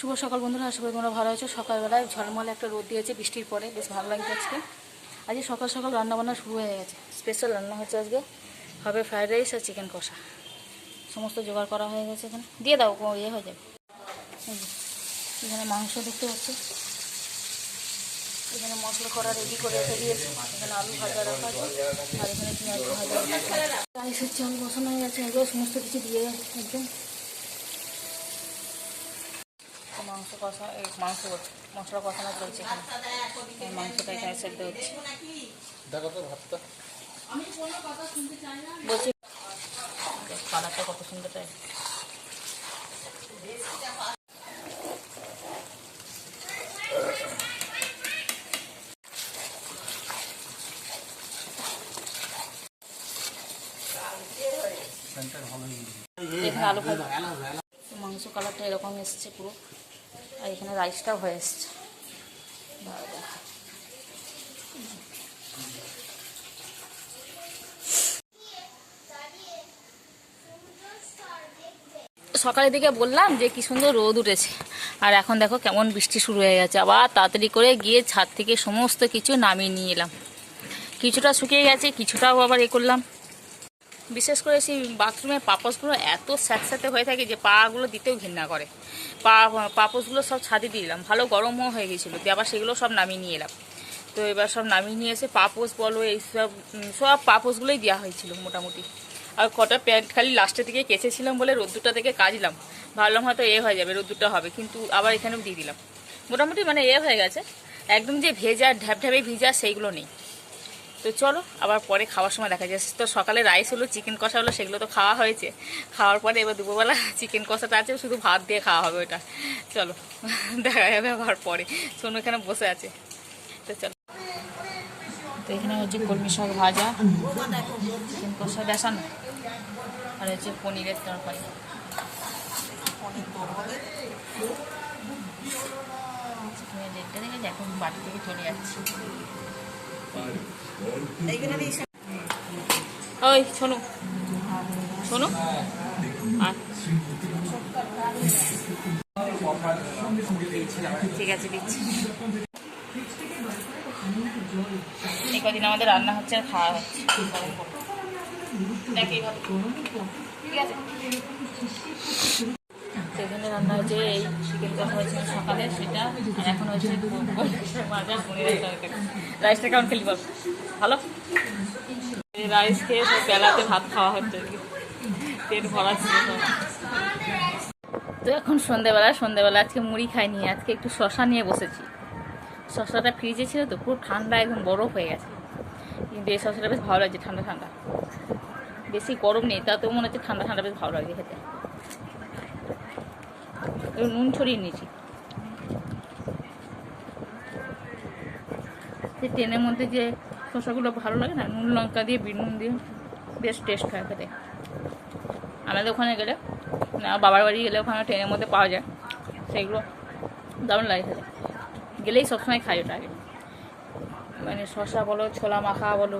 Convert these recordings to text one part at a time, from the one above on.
শুভ সকাল বন্ধুরা, আশা করি তোমরা ভালো আছো। সকালবেলায় ঝলমলে একটা রোদ দিয়েছে বৃষ্টির পরে, বেশ ভালো লাগছে আজকে। আজকে সকাল সকাল রান্নাবান্না শুরু হয়ে গেছে। স্পেশাল রান্না হচ্ছে আজকে, হবে ফ্রাইড রাইস আর চিকেন কষা। সমস্ত জোগাড় করা হয়ে গেছে। এখানে দিয়ে দাও, ইয়ে হয়ে যাবে। এখানে মাংস দেখতে পাচ্ছি, এখানে মশলা করা রেডি করে রেখে দিয়েছে। এখানে আলু ভাজা রাখা আছে, আর এখানে পেঁয়াজ ভাজা রাখা। রাইসের চাল বসানো হয়ে গেছে, এগুলো সমস্ত কিছু দিয়ে একদম মাংস কষা, এই মাংস মশলা কষানো চলছে। এখানে মাংসটা এখানে সেদ্ধ হচ্ছে। বলছি কালারটা কত সুন্দর, তাই এখানে আলু ভাজা, মাংস কালারটা এরকম এসছে পুরো। আর এখানে রাইসটাও হয়ে এসছে। সকালের দিকে বললাম যে কি সুন্দর রোদ উঠেছে, আর এখন দেখো কেমন বৃষ্টি শুরু হয়ে গেছে। আবার তাড়াতাড়ি করে গিয়ে ছাদ থেকে সমস্ত কিছু নামিয়ে নিয়ে এলাম। কিছুটা শুকিয়ে গেছে, কিছুটাও আবার করলাম। বিশেষ করে সেই বাথরুমের পাপোসগুলো এত স্যাঁতস্যাঁতে হয়ে থাকে যে পাগুলো দিতেও ঘৃণা করে। পাপোসগুলো সব ছাদে দিয়ে দিলাম, ভালো গরমও হয়ে গেছিলো, দিয়ে আবার সেগুলো সব নামিয়ে নিয়ে এলাম। তো এবার সব নামিয়ে নিয়ে এসে পাপোস বলো এইসব সব পাপোসগুলোই দেওয়া হয়েছিল মোটামুটি। আর কটা প্যান্ট খালি লাস্টের দিকে কেচেছিলাম বলে রোদ্দুরটা থেকে কাচলাম, ভাবলাম হয়তো হয়ে যাবে, রোদ্দুরটা হবে, কিন্তু আবার এখানেও দিয়ে দিলাম। মোটামুটি মানে হয়ে গেছে, একদম যে ভেজা ঢ্যাপঢ্যাপে ভিজা সেইগুলো নেই। তো চলো আবার পরে খাওয়ার সময় দেখা যাচ্ছে। তো সকালে রাইস হলো, চিকেন কষা হলো, সেগুলো তো খাওয়া হয়েছে। খাওয়ার পরে এবার দুপুরবেলা চিকেন কষাটা আছে, শুধু ভাত দিয়ে খাওয়া হবে ওটা। চলো দেখা যাবে আবার পরে। শোনো এখানে বসে আছে, তো চলো। তো এখানে হচ্ছে কলমি শাক ভাজা, চিকেন কষা বেসানো, আর হচ্ছে পনিরের তরকারি। চিকেনের রেটটা দেখে এখন বাড়ি থেকে চলে যাচ্ছি। ওই শোনো শোনো, ঠিক আছে দিচ্ছি। এই কদিন আমাদের রান্না হচ্ছে আর খাওয়া হচ্ছে, ঠিক আছে। সেখানে রান্না হচ্ছে এই চিকেন কষা হয়েছে সকালে, সেটা। আর এখন হচ্ছে ভাজা পনিরের তরকারি। রাইসটা কেমন খেলি বল? ভালো। রাইস খেয়ে সব বেলাতে ভাত খাওয়া হচ্ছে, পেট ভরা ছিল সব। তো এখন সন্ধ্যেবেলা আজকে মুড়ি খাইনি, আজকে একটু শশা নিয়ে বসেছি। শশাটা ফ্রিজে ছিল তো, পুরো ঠান্ডা, একদম বরফ হয়ে গেছে। কিন্তু এই শশাটা বেশ ভালো লাগছে, ঠান্ডা ঠান্ডা, বেশি গরম নেই, তাতেও মনে হচ্ছে ঠান্ডা ঠান্ডা বেশ ভালো লাগছে খেতে। নুন ছড়িয়ে নিয়েছি। সেই ট্রেনের মধ্যে যে শসাগুলো ভালো লাগে না, নুন লঙ্কা দিয়ে বিট নুন দিয়ে বেশ টেস্ট হয় খেতে। আমাদের ওখানে গেলে, না বাবার বাড়ি গেলে, ওখানে ট্রেনের মধ্যে পাওয়া যায়, সেগুলো দারুণ লাগে খেতে। গেলেই সবসময় খাই ওটা আগে। মানে শসা বলো, ছোলা মাখা বলো,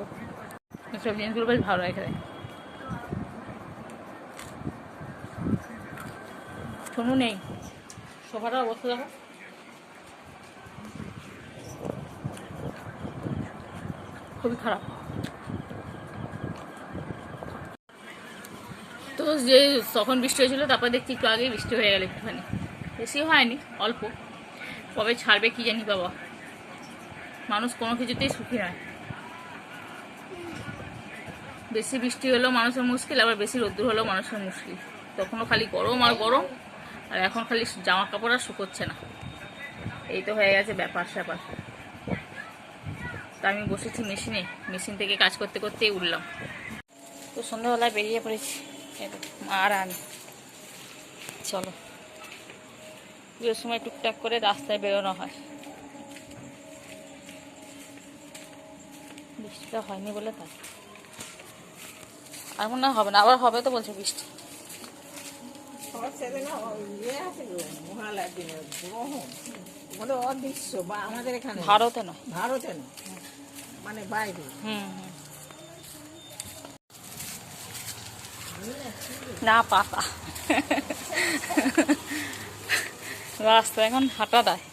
এসব জিনিসগুলো বেশ ভালো লাগে খেতে। শোনো নেই, সোফাটার অবস্থা দেখো, খুবই খারাপ। তো যে তখন বৃষ্টি হয়েছিল, তারপর দেখছি একটু আগেই বৃষ্টি হয়ে গেল একটুখানি, বেশি হয়নি, অল্প। কবে ছাড়বে কি জানি বাবা, মানুষ কোনো কিছুতেই সুখী নয়। বেশি বৃষ্টি হলেও মানুষের মুশকিল, আবার বেশি রোদ্দুর হলেও মানুষের মুশকিল। তখনও খালি গরম আর গরম, আর এখন খালি জামা কাপড় আর শুকোচ্ছে না। এই তো হয়ে গেছে ব্যাপার স্যাপার। তা আমি বসেছি মেশিন থেকে কাজ করতে করতেই উঠলাম। তো সন্ধ্যাবেলায় বেরিয়ে পড়েছি আর আমি। চলো, পুজোর সময় টুকটাক করে রাস্তায় বেরোনো হয়। বৃষ্টিটা হয়নি বলে তাই, আর মনে হবে না, আবার হবে তো বলছে বৃষ্টি। ভারতে নয়, মানে বাইরে। না পাতা রাস্তা এখন হাঁটা দেয়,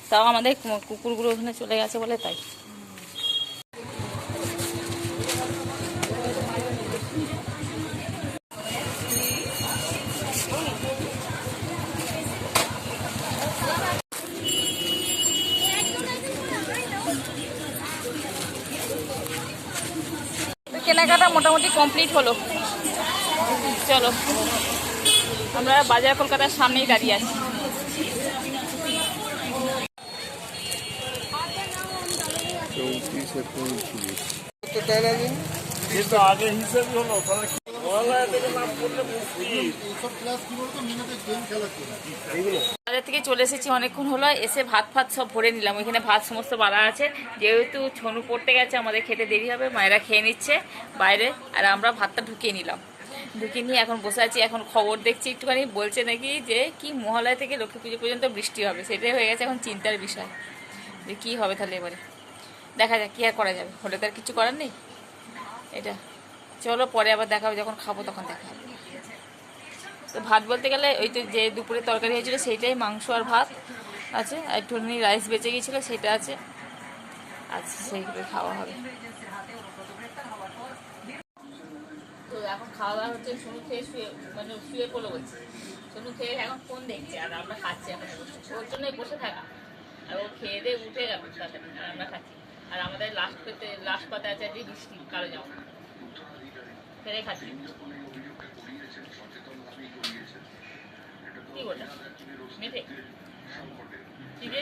তাও আমাদের কুকুরগুলো ওখানে চলে গেছে বলে তাই। তো কেনাকাটা মোটামুটি কমপ্লিট হলো। চলো, আমরা বাজার কলকাতার সামনেই দাঁড়িয়ে আছি। আগে হিসেবে হলো নাম করলে মুশকিল। বাজার থেকে চলে এসেছি, অনেকক্ষণ হলো, এসে ভাত ফাত সব ভরে নিলাম। ওইখানে ভাত সমস্ত বাড়া আছে, যেহেতু ছনু পড়তে গেছে আমাদের খেতে দেরি হবে, মায়েরা খেয়ে নিচ্ছে বাইরে, আর আমরা ভাতটা ঢুকিয়ে নিলাম। ঢুকিয়ে নিয়ে এখন বসে আছি। এখন খবর দেখছি একটুখানি, বলছে নাকি যে কি মহালয়া থেকে লক্ষ্মী পুজো পর্যন্ত বৃষ্টি হবে। সেটাই হয়ে গেছে এখন চিন্তার বিষয়, যে কী হবে তাহলে এবারে। দেখা যাক, কী আর করা যাবে, হলে তো আর কিছু করার নেই। এটা চলো, পরে আবার দেখা হবে, যখন খাবো তখন দেখা হবে। তো ভাত বলতে গেলে ওই তো যে দুপুরে তরকারি হয়েছিল সেইটাই, মাংস আর ভাত আছে, আর একটুখানি রাইস বেঁচে গিয়েছিলো সেটা আছে, আচ্ছা সেইগুলো খাওয়া হবে। তো এখন খাওয়া দাওয়া হচ্ছে, সোনু খেয়ে শুয়ে পড়লো বলছে। সোনু খেয়ে এখন ফোন দেখছে, আর আমরা খাচ্ছি এখন বসে, ওর জন্যই বসে থাকা। আর ও খেয়ে দিয়ে উঠে গেল তাড়াতাড়ি, আর আমরা খাচ্ছি। আর আমাদের লাস্ট পাতে আছে যে মিষ্টি কালো জামা, ফেরে খাচ্ছি। কি ওটা মেটে কি রে?